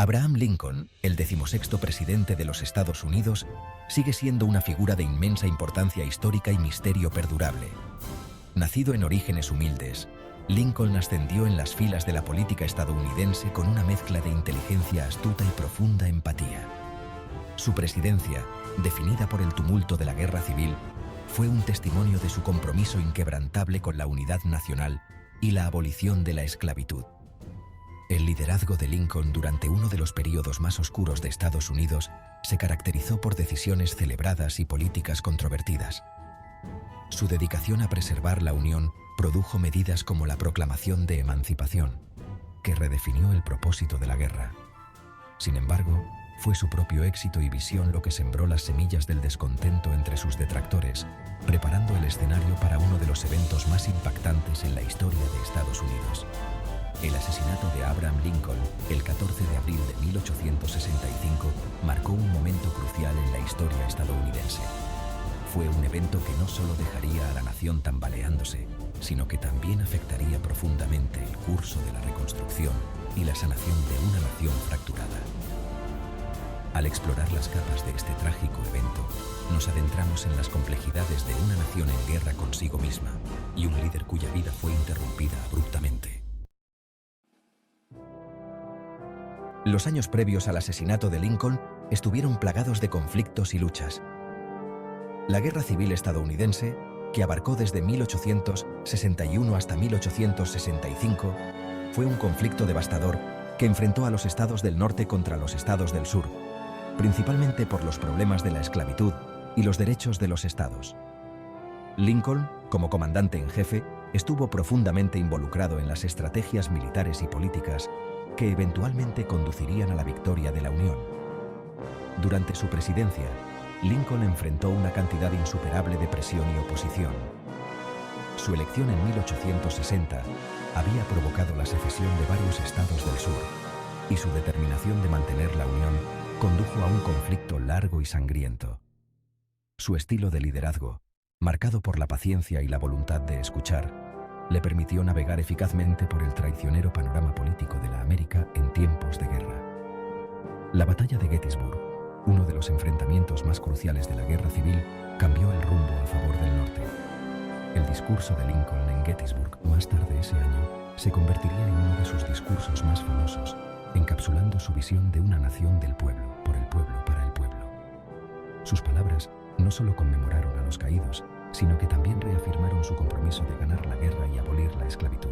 Abraham Lincoln, el 16º presidente de los Estados Unidos, sigue siendo una figura de inmensa importancia histórica y misterio perdurable. Nacido en orígenes humildes, Lincoln ascendió en las filas de la política estadounidense con una mezcla de inteligencia astuta y profunda empatía. Su presidencia, definida por el tumulto de la Guerra Civil, fue un testimonio de su compromiso inquebrantable con la unidad nacional y la abolición de la esclavitud. El liderazgo de Lincoln durante uno de los períodos más oscuros de Estados Unidos se caracterizó por decisiones celebradas y políticas controvertidas. Su dedicación a preservar la Unión produjo medidas como la Proclamación de Emancipación, que redefinió el propósito de la guerra. Sin embargo, fue su propio éxito y visión lo que sembró las semillas del descontento entre sus detractores, preparando el escenario para uno de los eventos más impactantes en la historia de Estados Unidos. El asesinato de Abraham Lincoln, el 14 de abril de 1865, marcó un momento crucial en la historia estadounidense. Fue un evento que no solo dejaría a la nación tambaleándose, sino que también afectaría profundamente el curso de la reconstrucción y la sanación de una nación fracturada. Al explorar las capas de este trágico evento, nos adentramos en las complejidades de una nación en guerra consigo misma y un líder cuya vida fue interrumpida abruptamente. Los años previos al asesinato de Lincoln estuvieron plagados de conflictos y luchas. La Guerra Civil estadounidense, que abarcó desde 1861 hasta 1865, fue un conflicto devastador que enfrentó a los estados del norte contra los estados del sur, principalmente por los problemas de la esclavitud y los derechos de los estados. Lincoln, como comandante en jefe, estuvo profundamente involucrado en las estrategias militares y políticas que eventualmente conducirían a la victoria de la Unión. Durante su presidencia, Lincoln enfrentó una cantidad insuperable de presión y oposición. Su elección en 1860 había provocado la secesión de varios estados del sur, y su determinación de mantener la Unión condujo a un conflicto largo y sangriento. Su estilo de liderazgo, marcado por la paciencia y la voluntad de escuchar, le permitió navegar eficazmente por el traicionero panorama político de la América en tiempos de guerra. La batalla de Gettysburg, uno de los enfrentamientos más cruciales de la Guerra Civil, cambió el rumbo a favor del norte. El discurso de Lincoln en Gettysburg más tarde ese año se convertiría en uno de sus discursos más famosos, encapsulando su visión de una nación del pueblo, por el pueblo, para el pueblo. Sus palabras no solo conmemoraron a los caídos, sino que también reafirmaron su compromiso de ganar la guerra y abolir la esclavitud.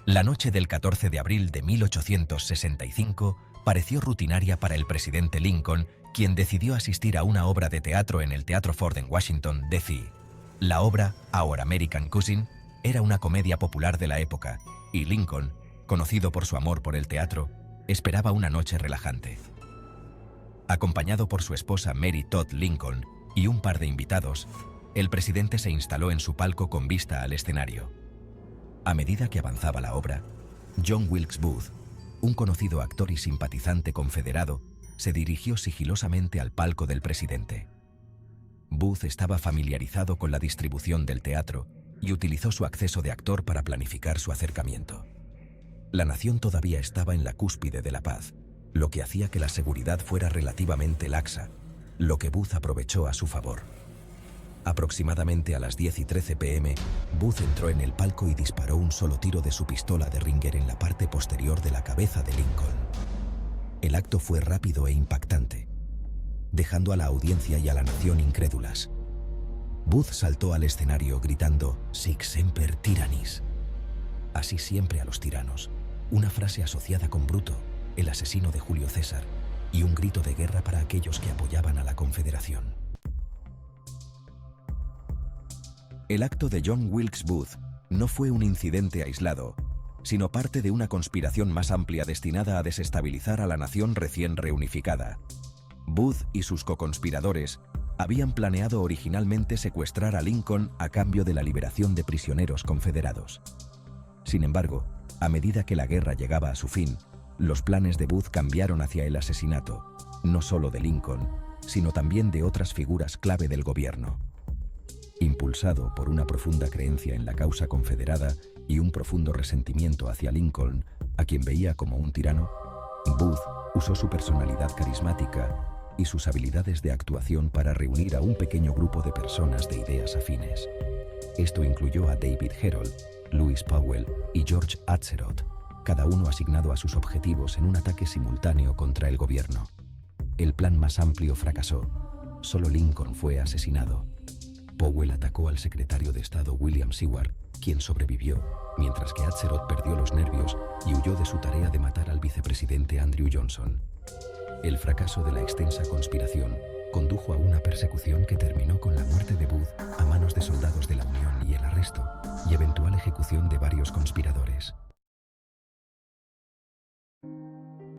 La noche del 14 de abril de 1865 pareció rutinaria para el presidente Lincoln, quien decidió asistir a una obra de teatro en el Teatro Ford en Washington, D.C. La obra, Our American Cousin, era una comedia popular de la época, y Lincoln, conocido por su amor por el teatro, esperaba una noche relajante. Acompañado por su esposa Mary Todd Lincoln y un par de invitados, el presidente se instaló en su palco con vista al escenario. A medida que avanzaba la obra, John Wilkes Booth, un conocido actor y simpatizante confederado, se dirigió sigilosamente al palco del presidente. Booth estaba familiarizado con la distribución del teatro y utilizó su acceso de actor para planificar su acercamiento. La nación todavía estaba en la cúspide de la paz, lo que hacía que la seguridad fuera relativamente laxa, lo que Booth aprovechó a su favor. Aproximadamente a las 10:13 p.m., Booth entró en el palco y disparó un solo tiro de su pistola Derringer en la parte posterior de la cabeza de Lincoln. El acto fue rápido e impactante, dejando a la audiencia y a la nación incrédulas. Booth saltó al escenario gritando «Sic semper tyrannis», así siempre a los tiranos, una frase asociada con Bruto, el asesino de Julio César, y un grito de guerra para aquellos que apoyaban a la Confederación. El acto de John Wilkes Booth no fue un incidente aislado, sino parte de una conspiración más amplia destinada a desestabilizar a la nación recién reunificada. Booth y sus coconspiradores habían planeado originalmente secuestrar a Lincoln a cambio de la liberación de prisioneros confederados. Sin embargo, a medida que la guerra llegaba a su fin, los planes de Booth cambiaron hacia el asesinato, no solo de Lincoln, sino también de otras figuras clave del gobierno. Impulsado por una profunda creencia en la causa confederada y un profundo resentimiento hacia Lincoln, a quien veía como un tirano, Booth usó su personalidad carismática y sus habilidades de actuación para reunir a un pequeño grupo de personas de ideas afines. Esto incluyó a David Herold, Lewis Powell y George Atzerodt, cada uno asignado a sus objetivos en un ataque simultáneo contra el gobierno. El plan más amplio fracasó. Solo Lincoln fue asesinado. Powell atacó al secretario de Estado William Seward, quien sobrevivió, mientras que Atzerodt perdió los nervios y huyó de su tarea de matar al vicepresidente Andrew Johnson. El fracaso de la extensa conspiración condujo a una persecución que terminó con la muerte de Booth a manos de soldados de la Unión y el arresto y eventual ejecución de varios conspiradores.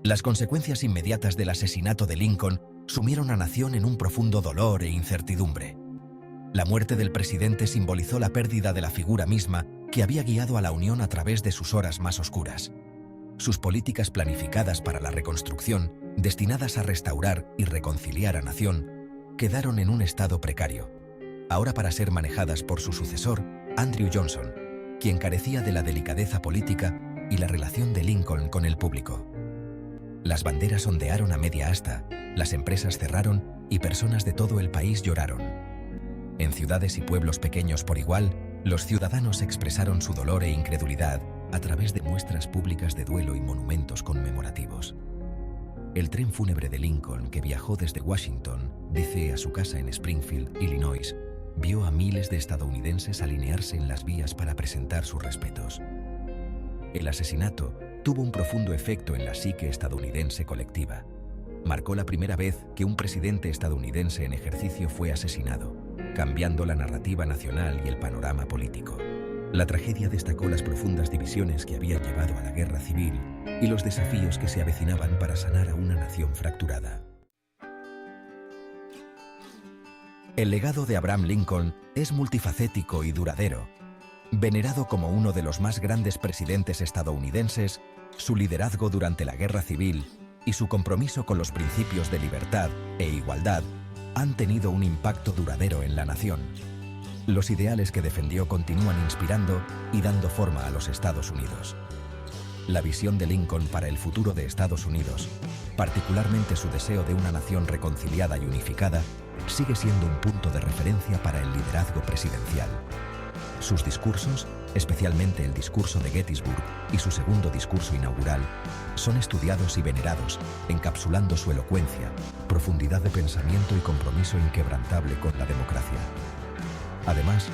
Las consecuencias inmediatas del asesinato de Lincoln sumieron a la nación en un profundo dolor e incertidumbre. La muerte del presidente simbolizó la pérdida de la figura misma que había guiado a la Unión a través de sus horas más oscuras. Sus políticas planificadas para la reconstrucción, destinadas a restaurar y reconciliar a nación, quedaron en un estado precario, ahora para ser manejadas por su sucesor, Andrew Johnson, quien carecía de la delicadeza política y la relación de Lincoln con el público. Las banderas ondearon a media asta, las empresas cerraron y personas de todo el país lloraron. En ciudades y pueblos pequeños por igual, los ciudadanos expresaron su dolor e incredulidad a través de muestras públicas de duelo y monumentos conmemorativos. El tren fúnebre de Lincoln, que viajó desde Washington, D.C. a su casa en Springfield, Illinois, vio a miles de estadounidenses alinearse en las vías para presentar sus respetos. El asesinato tuvo un profundo efecto en la psique estadounidense colectiva. Marcó la primera vez que un presidente estadounidense en ejercicio fue asesinado, cambiando la narrativa nacional y el panorama político. La tragedia destacó las profundas divisiones que habían llevado a la guerra civil y los desafíos que se avecinaban para sanar a una nación fracturada. El legado de Abraham Lincoln es multifacético y duradero. Venerado como uno de los más grandes presidentes estadounidenses, su liderazgo durante la guerra civil y su compromiso con los principios de libertad e igualdad han tenido un impacto duradero en la nación. Los ideales que defendió continúan inspirando y dando forma a los Estados Unidos. La visión de Lincoln para el futuro de Estados Unidos, particularmente su deseo de una nación reconciliada y unificada, sigue siendo un punto de referencia para el liderazgo presidencial. Sus discursos, especialmente el discurso de Gettysburg y su segundo discurso inaugural, son estudiados y venerados, encapsulando su elocuencia, profundidad de pensamiento y compromiso inquebrantable con la democracia. Además,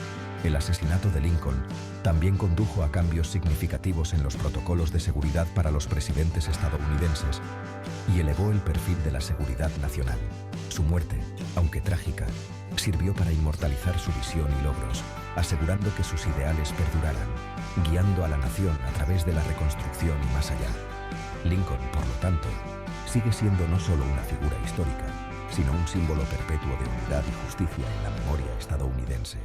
el asesinato de Lincoln también condujo a cambios significativos en los protocolos de seguridad para los presidentes estadounidenses y elevó el perfil de la seguridad nacional. Su muerte, aunque trágica, sirvió para inmortalizar su visión y logros, asegurando que sus ideales perduraran, guiando a la nación a través de la reconstrucción y más allá. Lincoln, por lo tanto, sigue siendo no solo una figura histórica, sino un símbolo perpetuo de unidad y justicia en la memoria estadounidense.